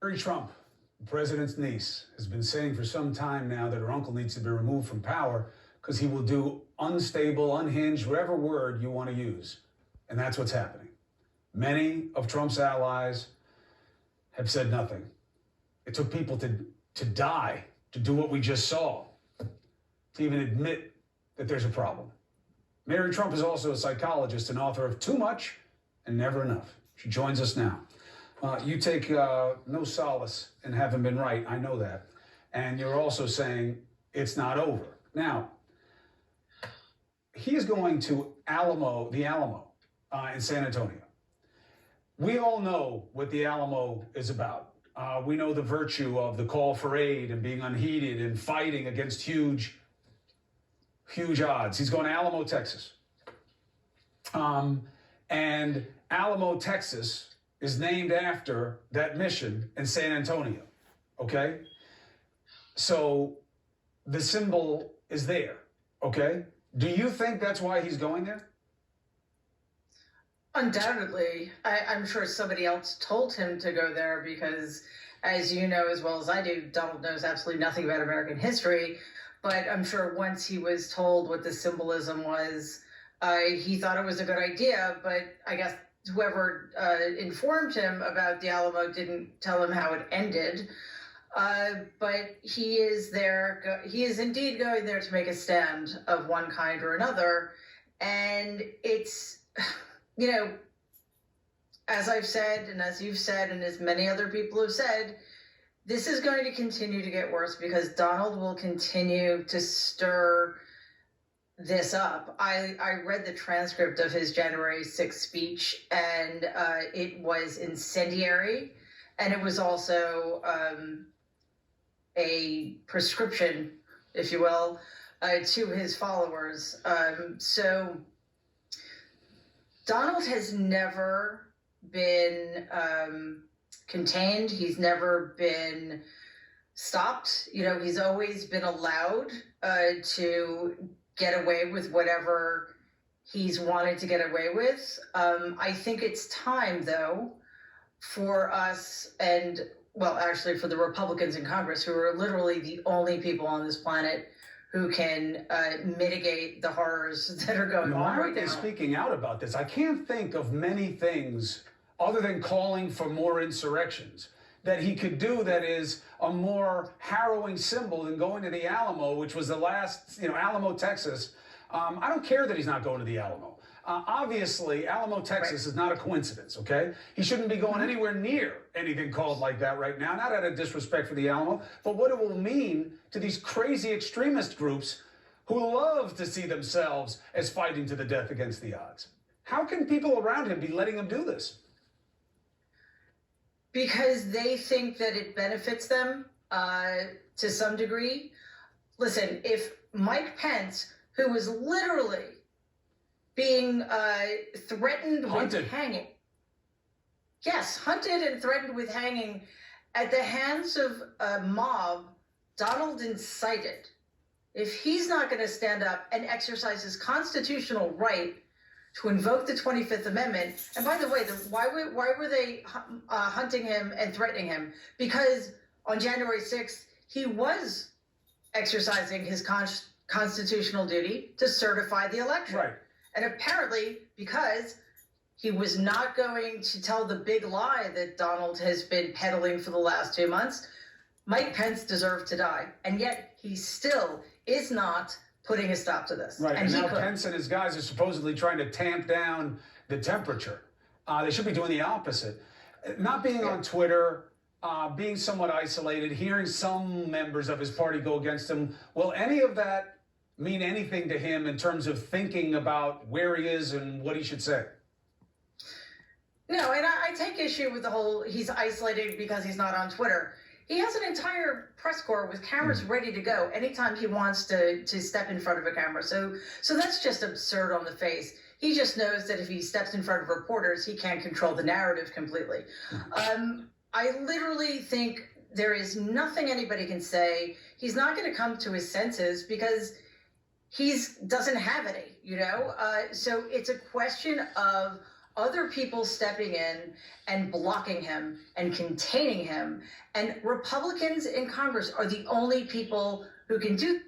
Mary Trump, the president's niece, has been saying for some time now that her uncle needs to be removed from power because he will do unstable, unhinged, whatever word you want to use. And that's what's happening. Many of Trump's allies have said nothing. It took people to die to do what we just saw, to even admit that there's a problem. Mary Trump is also a psychologist and author of Too Much and Never Enough. She joins us now. You take no solace in having been right. I know that. And you're also saying it's not over. Now, he is going to the Alamo in San Antonio. We all know what the Alamo is about. We know the virtue of the call for aid and being unheeded and fighting against huge odds. He's going to Alamo, Texas. And Alamo, Texas is named after that mission in San Antonio, okay? So the symbol is there, okay? Do you think that's why he's going there? Undoubtedly. I'm sure somebody else told him to go there because, as you know as well as I do, Donald knows absolutely nothing about American history. But I'm sure once he was told what the symbolism was, he thought it was a good idea. But I guess whoever informed him about the Alamo didn't tell him how it ended. But he is there. He is indeed going there to make a stand of one kind or another. And it's, you know, as I've said, and as you've said, and as many other people have said, this is going to continue to get worse because Donald will continue to stir this up. I read the transcript of his January 6th speech, and it was incendiary, and it was also a prescription, if you will, to his followers. So Donald has never been contained. He's never been stopped. You know, he's always been allowed to get away with whatever he's wanted to get away with. I think it's time, though, for us and, well, actually for the Republicans in Congress, who are literally the only people on this planet who can mitigate the horrors that are going on right now. Is speaking out about this. I can't think of many things other than calling for more insurrections that he could do that is a more harrowing symbol than going to the Alamo, which was the last, Alamo, Texas. I don't care that he's not going to the Alamo. Obviously, Alamo, Texas is not a coincidence, okay? He shouldn't be going anywhere near anything called like that right now, not out of disrespect for the Alamo, but what it will mean to these crazy extremist groups who love to see themselves as fighting to the death against the odds. How can people around him be letting him do this? Because they think that it benefits them to some degree. Listen, if Mike Pence, who was literally being threatened with hanging. Yes, hunted and threatened with hanging at the hands of a mob Donald incited. If he's not going to stand up and exercise his constitutional right to invoke the 25th Amendment, and by the way, why were they hunting him and threatening him? Because on January 6th, he was exercising his constitutional duty to certify the election. Right. And apparently, because he was not going to tell the big lie that Donald has been peddling for the last 2 months, Mike Pence deserved to die. And yet he still is not putting a stop to this. Right, and now Pence and his guys are supposedly trying to tamp down the temperature. They should be doing the opposite. Not being on Twitter, being somewhat isolated, hearing some members of his party go against him. Will any of that mean anything to him in terms of thinking about where he is and what he should say? No, and I take issue with the whole he's isolated because he's not on Twitter. He has an entire press corps with cameras ready to go anytime he wants to step in front of a camera. So that's just absurd on the face. He just knows that if he steps in front of reporters, he can't control the narrative completely. I literally think there is nothing anybody can say. He's not going to come to his senses because he doesn't have any, So it's a question of other people stepping in and blocking him and containing him. And Republicans in Congress are the only people who can do